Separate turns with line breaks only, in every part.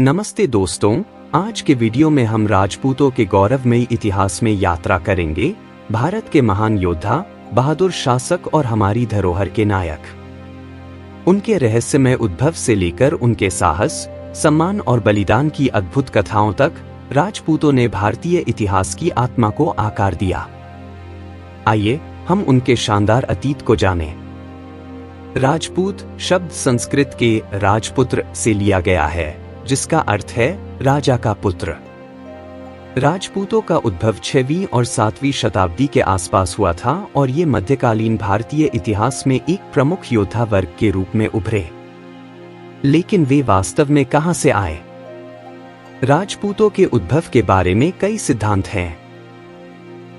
नमस्ते दोस्तों, आज के वीडियो में हम राजपूतों के गौरवमयी इतिहास में यात्रा करेंगे। भारत के महान योद्धा, बहादुर शासक और हमारी धरोहर के नायक। उनके रहस्यमय उद्भव से लेकर उनके साहस, सम्मान और बलिदान की अद्भुत कथाओं तक राजपूतों ने भारतीय इतिहास की आत्मा को आकार दिया। आइए हम उनके शानदार अतीत को जानें। राजपूत शब्द संस्कृत के राजपुत्र से लिया गया है, जिसका अर्थ है राजा का पुत्र। राजपूतों का उद्भव 6वीं और 7वीं शताब्दी के आसपास हुआ था और ये मध्यकालीन भारतीय इतिहास में एक प्रमुख योद्धा वर्ग के रूप में उभरे। लेकिन वे वास्तव में कहां से आए? राजपूतों के उद्भव के बारे में कई सिद्धांत हैं।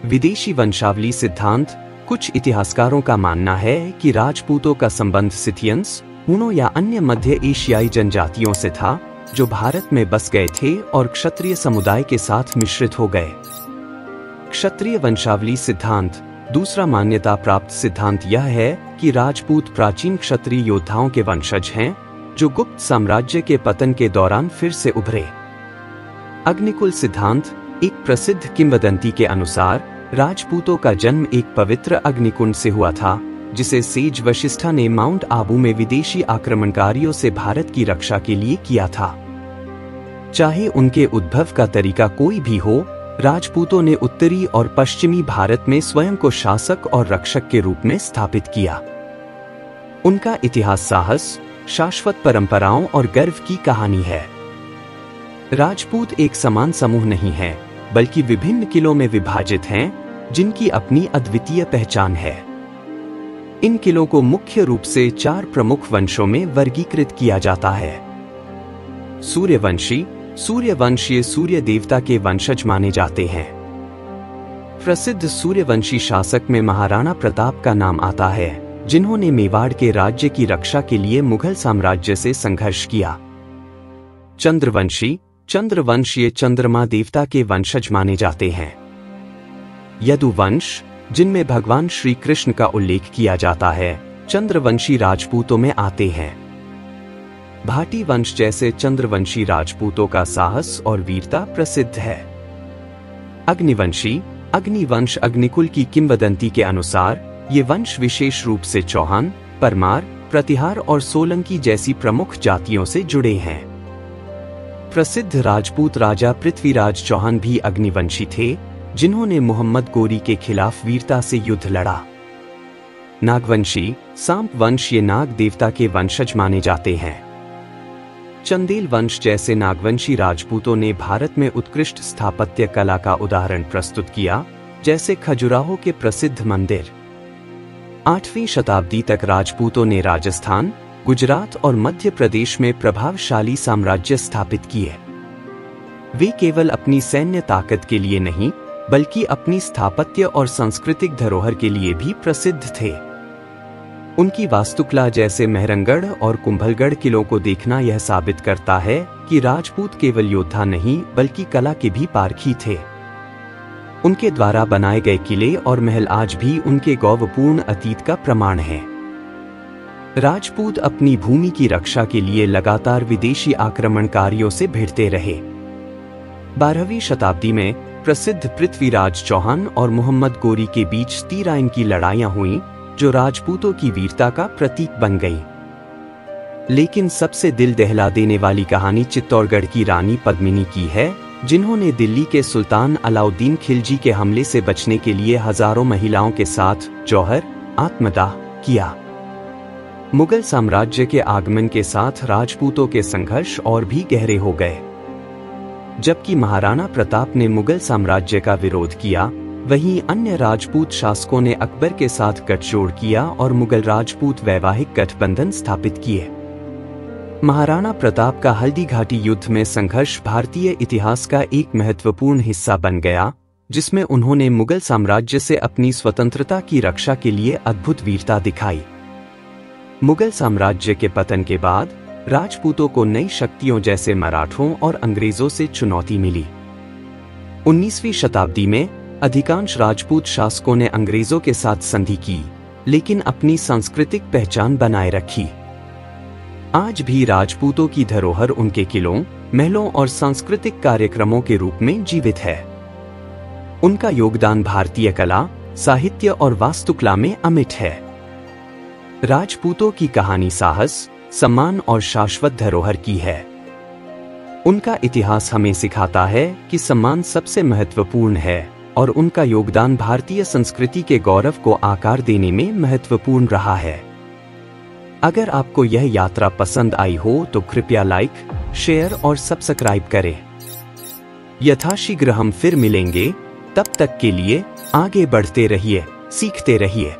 विदेशी वंशावली सिद्धांत। कुछ इतिहासकारों का मानना है कि राजपूतों का संबंध सिथियंस, हुनों या अन्य मध्य एशियाई जनजातियों से था, जो भारत में बस गए थे और क्षत्रिय समुदाय के साथ मिश्रित हो गए। क्षत्रिय वंशावली सिद्धांत। दूसरा मान्यता प्राप्त सिद्धांत यह है कि राजपूत प्राचीन क्षत्रिय योद्धाओं के वंशज हैं, जो गुप्त साम्राज्य के पतन के दौरान फिर से उभरे। अग्निकुल सिद्धांत। एक प्रसिद्ध किंवदंती के अनुसार राजपूतों का जन्म एक पवित्र अग्निकुंड से हुआ था, जिसे सेज वशिष्ठा ने माउंट आबू में विदेशी आक्रमणकारियों से भारत की रक्षा के लिए किया था। चाहे उनके उद्भव का तरीका कोई भी हो, राजपूतों ने उत्तरी और पश्चिमी भारत में स्वयं को शासक और रक्षक के रूप में स्थापित किया। उनका इतिहास साहस, शाश्वत परंपराओं और गर्व की कहानी है। राजपूत एक समान समूह नहीं है, बल्कि विभिन्न किलों में विभाजित हैं, जिनकी अपनी अद्वितीय पहचान है। इन किलों को मुख्य रूप से 4 प्रमुख वंशों में वर्गीकृत किया जाता है। सूर्यवंशी। सूर्यवंशीय सूर्य देवता के वंशज माने जाते हैं। प्रसिद्ध सूर्यवंशी शासक में महाराणा प्रताप का नाम आता है, जिन्होंने मेवाड़ के राज्य की रक्षा के लिए मुगल साम्राज्य से संघर्ष किया। चंद्रवंशी। चंद्रवंशीय चंद्रमा देवता के वंशज माने जाते हैं। यदुवंश, जिनमें भगवान श्री कृष्ण का उल्लेख किया जाता है, चंद्रवंशी राजपूतों में आते हैं। भाटी वंश जैसे चंद्रवंशी राजपूतों का साहस और वीरता प्रसिद्ध है। अग्निवंशी। अग्निवंश अग्निकुल की किंवदंती के अनुसार ये वंश विशेष रूप से चौहान, परमार, प्रतिहार और सोलंकी जैसी प्रमुख जातियों से जुड़े हैं। प्रसिद्ध राजपूत राजा पृथ्वीराज चौहान भी अग्निवंशी थे, जिन्होंने मोहम्मद गोरी के खिलाफ वीरता से युद्ध लड़ा। नागवंशी। सांप वंश ये नाग देवता के वंशज माने जाते हैं। चंदेल वंश जैसे नागवंशी राजपूतों ने भारत में उत्कृष्ट स्थापत्य कला का उदाहरण प्रस्तुत किया, जैसे खजुराहो के प्रसिद्ध मंदिर। 8वीं शताब्दी तक राजपूतों ने राजस्थान, गुजरात और मध्य प्रदेश में प्रभावशाली साम्राज्य स्थापित किए। वे केवल अपनी सैन्य ताकत के लिए नहीं, बल्कि अपनी स्थापत्य और सांस्कृतिक धरोहर के लिए भी प्रसिद्ध थे। उनकी वास्तुकला जैसे मेहरंगढ़ और कुंभलगढ़ किलों को देखना यह साबित करता है कि राजपूत केवल योद्धा नहीं, बल्कि कला के भी पारखी थे। उनके द्वारा बनाए गए किले और महल आज भी उनके गौरवपूर्ण अतीत का प्रमाण हैं। राजपूत अपनी भूमि की रक्षा के लिए लगातार विदेशी आक्रमणकारियों से भिड़ते रहे। 12वीं शताब्दी में प्रसिद्ध पृथ्वीराज चौहान और मोहम्मद गोरी के बीच तीराइन की लड़ाइयां हुईं, जो राजपूतों की वीरता का प्रतीक बन गई। लेकिन सबसे दिल दहला देने वाली कहानी चित्तौड़गढ़ की रानी पद्मिनी की है, जिन्होंने दिल्ली के सुल्तान अलाउद्दीन खिलजी के हमले से बचने के लिए हजारों महिलाओं के साथ जौहर आत्मदाह किया। मुगल साम्राज्य के आगमन के साथ राजपूतों के संघर्ष और भी गहरे हो गए। जबकि महाराणा प्रताप ने मुगल साम्राज्य का विरोध किया, वहीं अन्य राजपूत शासकों ने अकबर के साथ गठजोड़ किया और मुगल राजपूत वैवाहिक गठबंधन स्थापित किए। महाराणा प्रताप का हल्दी घाटी युद्ध में संघर्ष भारतीय इतिहास का एक महत्वपूर्ण हिस्सा बन गया, जिसमें उन्होंने मुगल साम्राज्य से अपनी स्वतंत्रता की रक्षा के लिए अद्भुत वीरता दिखाई। मुगल साम्राज्य के पतन के बाद राजपूतों को नई शक्तियों जैसे मराठों और अंग्रेजों से चुनौती मिली। 19वीं शताब्दी में अधिकांश राजपूत शासकों ने अंग्रेजों के साथ संधि की, लेकिन अपनी सांस्कृतिक पहचान बनाए रखी। आज भी राजपूतों की धरोहर उनके किलों, महलों और सांस्कृतिक कार्यक्रमों के रूप में जीवित है। उनका योगदान भारतीय कला, साहित्य और वास्तुकला में अमिट है। राजपूतों की कहानी साहस, सम्मान और शाश्वत धरोहर की है। उनका इतिहास हमें सिखाता है कि सम्मान सबसे महत्वपूर्ण है और उनका योगदान भारतीय संस्कृति के गौरव को आकार देने में महत्वपूर्ण रहा है। अगर आपको यह यात्रा पसंद आई हो तो कृपया लाइक, शेयर और सब्सक्राइब करें। यथाशीघ्र हम फिर मिलेंगे, तब तक के लिए आगे बढ़ते रहिए, सीखते रहिए।